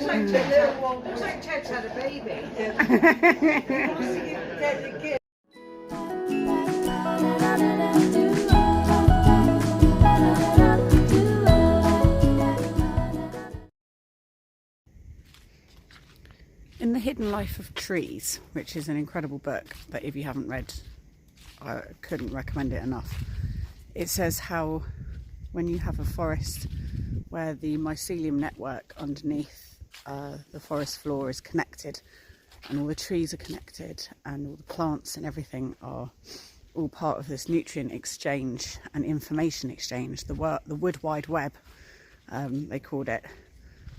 Looks like Ted's had a baby. In The Hidden Life of Trees, which is an incredible book, but if you haven't read, I couldn't recommend it enough. It says how when you have a forest where the mycelium network underneath the forest floor is connected, and all the trees are connected, and all the plants and everything are all part of this nutrient exchange and information exchange, the wood wide web, they called it,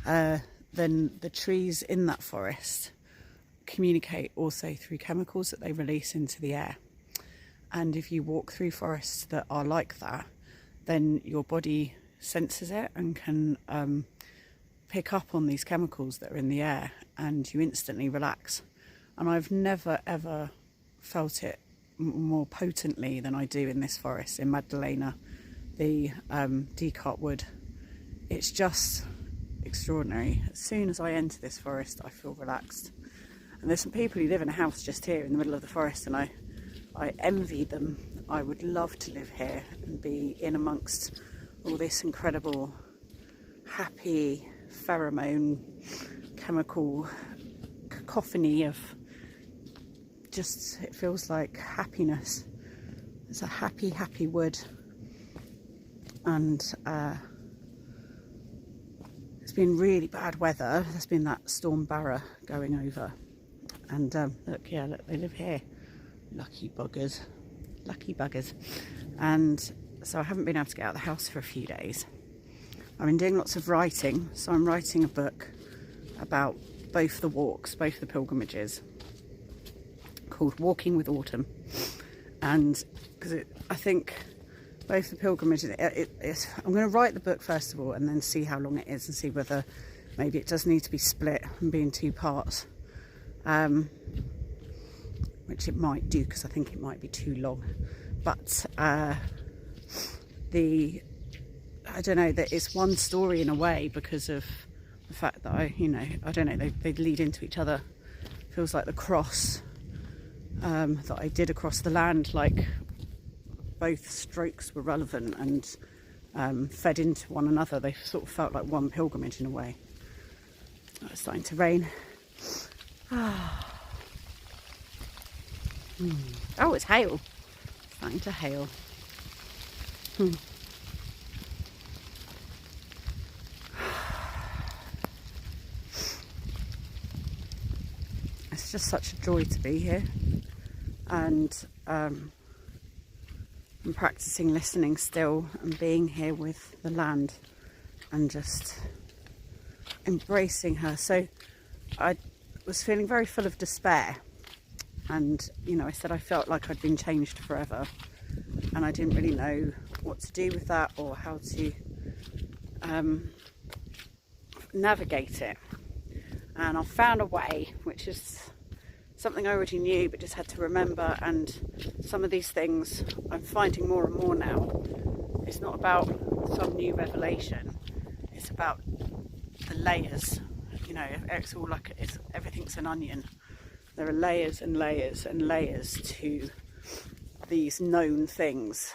then the trees in that forest communicate also through chemicals that they release into the air. And if you walk through forests that are like that, then your body senses it and can pick up on these chemicals that are in the air, and you instantly relax. And I've never ever felt it more potently than I do in this forest in Magdalena, the Decart Wood. It's just extraordinary. As soon as I enter this forest, I feel relaxed. And there's some people who live in a house just here in the middle of the forest, and I envy them. I would love to live here and be in amongst all this incredible, happy, pheromone, chemical cacophony of just, it feels like happiness. It's a happy, happy wood. And it's been really bad weather. There's been that storm Barra going over. And look, yeah, look, they live here. Lucky buggers. Lucky buggers. And so I haven't been able to get out of the house for a few days. I've been doing lots of writing. So I'm writing a book about both the walks, both the pilgrimages, called Walking with Autumn. And because I think both the pilgrimages, I'm going to write the book first of all and then see how long it is and see whether maybe it does need to be split and be in 2 parts, which it might do because I think it might be too long. But I don't know, that it's one story in a way because of the fact that I don't know, they lead into each other. Feels like the cross that I did across the land, like both strokes were relevant and fed into one another. They sort of felt like one pilgrimage in a way. Oh, it's starting to rain. Oh, it's hail. It's starting to hail. It's just such a joy to be here, and I'm practicing listening still and being here with the land and just embracing her. So I was feeling very full of despair, and I said I felt like I'd been changed forever, and I didn't really know what to do with that or how to navigate it. And I found a way, which is something I already knew but just had to remember. And some of these things I'm finding more and more now. It's not about some new revelation, it's about the layers. It's all like everything's an onion. There are layers and layers and layers to these known things,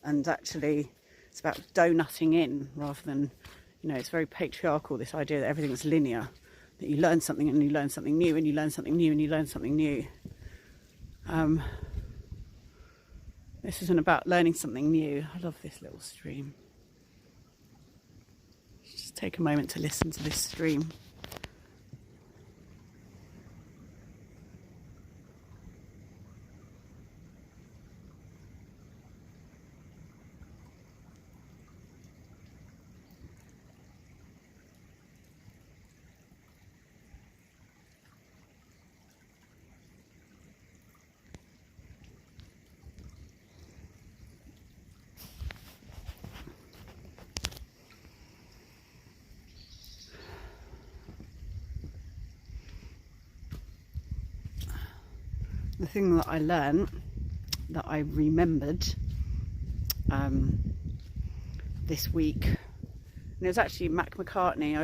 and actually it's about donutting in rather than, it's very patriarchal, this idea that everything's linear, that you learn something and you learn something new and you learn something new and you learn something new. This isn't about learning something new. I love this little stream. Just take a moment to listen to this stream. The thing that I learned, that I remembered this week, and it was actually Mac McCartney.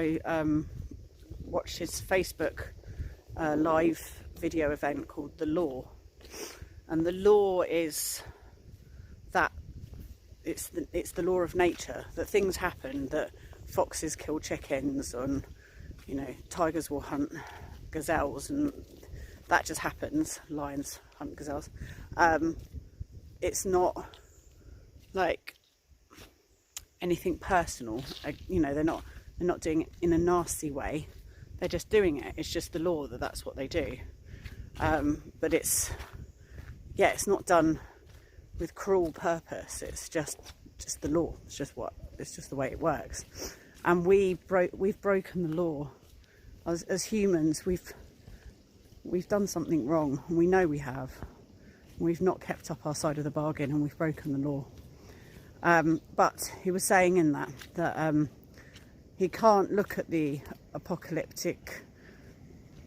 watched his Facebook live video event called The Law. And the law is that it's the law of nature, that things happen, that foxes kill chickens, and you know, tigers will hunt gazelles, and that just happens. Lions hunt gazelles. It's not like anything personal. You know, they're not doing it in a nasty way. They're just doing it. It's just the law that that's what they do. But it's not done with cruel purpose. It's just the law. It's just the way it works. And we've broken the law. As humans, we've done something wrong, and we know we have. We've not kept up our side of the bargain, and we've broken the law. But he was saying in that he can't look at the apocalyptic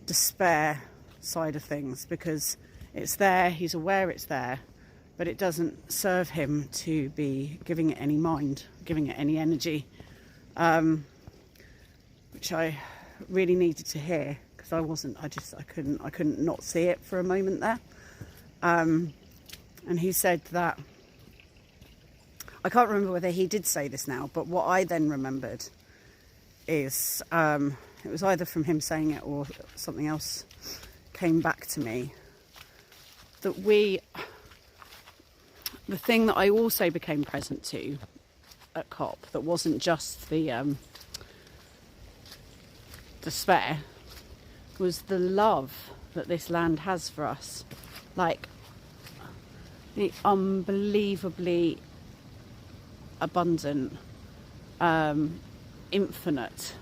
despair side of things, because it's there, he's aware it's there, but it doesn't serve him to be giving it any mind, giving it any energy, which I really needed to hear, because I couldn't not see it for a moment there. And he said that, I can't remember whether he did say this now, but what I then remembered is, it was either from him saying it or something else came back to me, that the thing that I also became present to at COP, that wasn't just the despair, was the love that this land has for us. Like, the unbelievably abundant, infinite.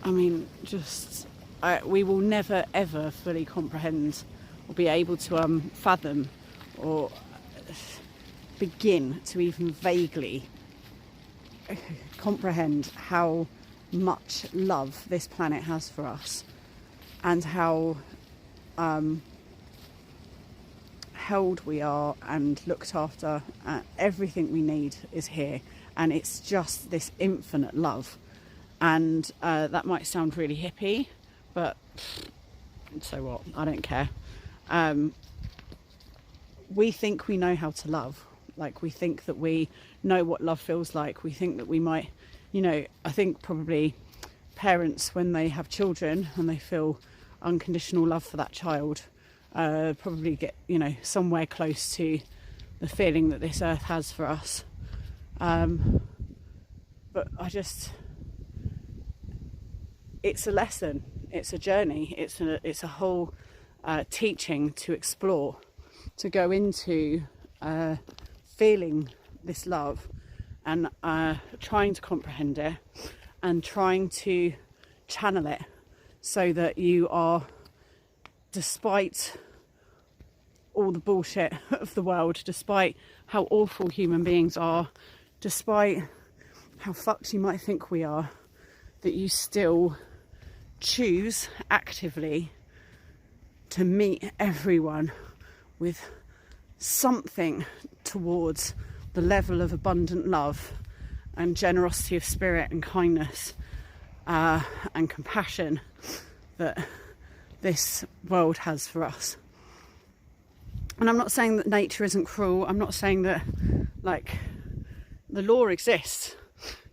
I mean, we will never ever fully comprehend or be able to fathom or begin to even vaguely comprehend how much love this planet has for us, and how held we are and looked after. Everything we need is here, and it's just this infinite love. And that might sound really hippie, but so what? I don't care. We think we know how to love. Like, we think that we know what love feels like. We think that we might, I think probably parents, when they have children and they feel unconditional love for that child, probably get, somewhere close to the feeling that this earth has for us. But it's a lesson, it's a journey, it's a whole teaching to explore, to go into feeling this love and trying to comprehend it and trying to channel it, so that you are, despite all the bullshit of the world, despite how awful human beings are, despite how fucked you might think we are, that you still choose actively to meet everyone with something towards the level of abundant love and generosity of spirit and kindness and compassion that this world has for us. And I'm not saying that nature isn't cruel. I'm not saying that, the law exists.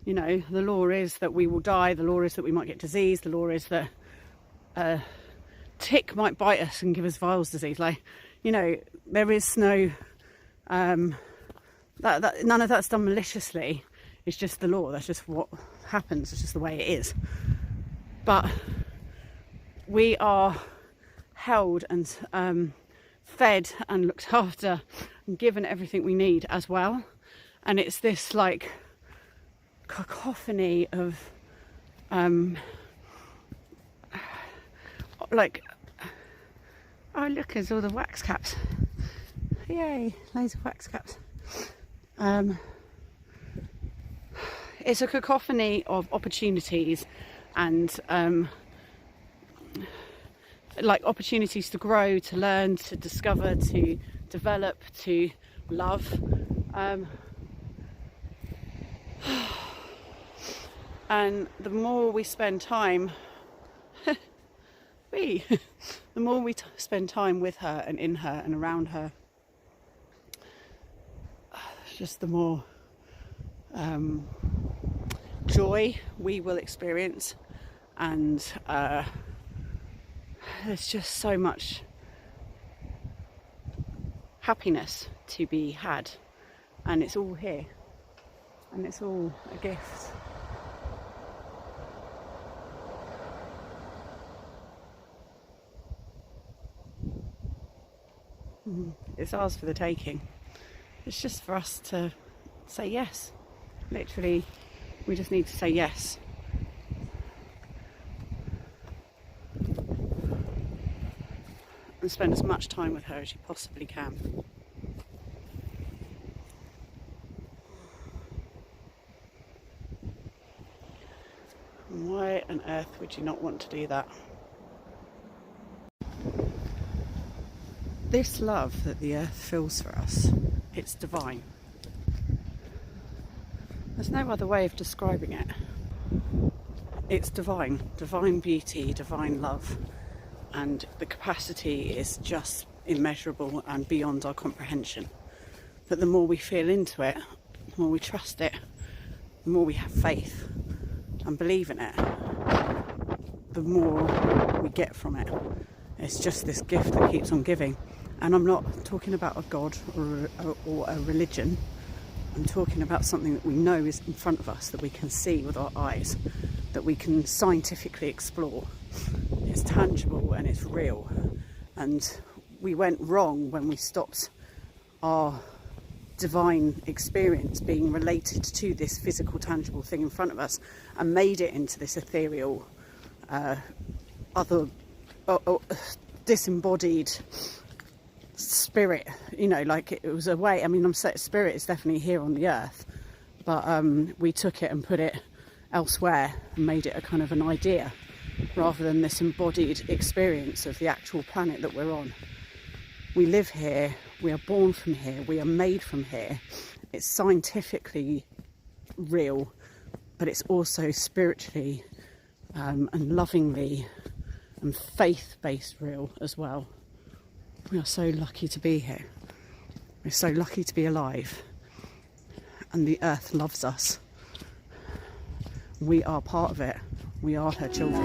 The law is that we will die. The law is that we might get disease. The law is that a tick might bite us and give us Weil's disease. There is no that none of that's done maliciously. It's just the law. That's just what happens. It's just the way it is. But we are held and fed and looked after and given everything we need as well. And it's this cacophony of oh, look, there's all the wax caps. Yay, loads of wax caps. It's a cacophony of opportunities and opportunities to grow, to learn, to discover, to develop, to love. And the more we spend time The more we spend time with her and in her and around her, just the more joy we will experience, and there's just so much happiness to be had, and it's all here, and it's all a gift. It's ours for the taking. It's just for us to say yes. Literally, we just need to say yes. And spend as much time with her as you possibly can. And why on earth would you not want to do that? This love that the earth feels for us, it's divine. There's no other way of describing it. It's divine, divine beauty, divine love, and the capacity is just immeasurable and beyond our comprehension. But the more we feel into it, the more we trust it, the more we have faith and believe in it, the more we get from it. It's just this gift that keeps on giving. And I'm not talking about a god or a religion. I'm talking about something that we know is in front of us, that we can see with our eyes, that we can scientifically explore. It's tangible and it's real. And we went wrong when we stopped our divine experience being related to this physical, tangible thing in front of us and made it into this ethereal, disembodied spirit, you know, like it was a way. I mean, I'm saying spirit is definitely here on the earth, but we took it and put it elsewhere and made it a kind of an idea rather than this embodied experience of the actual planet that we're on. We live here, we are born from here, we are made from here. It's scientifically real, but it's also spiritually and lovingly and faith-based real as well. We are so lucky to be here. We're so lucky to be alive. And the earth loves us. We are part of it. We are her children.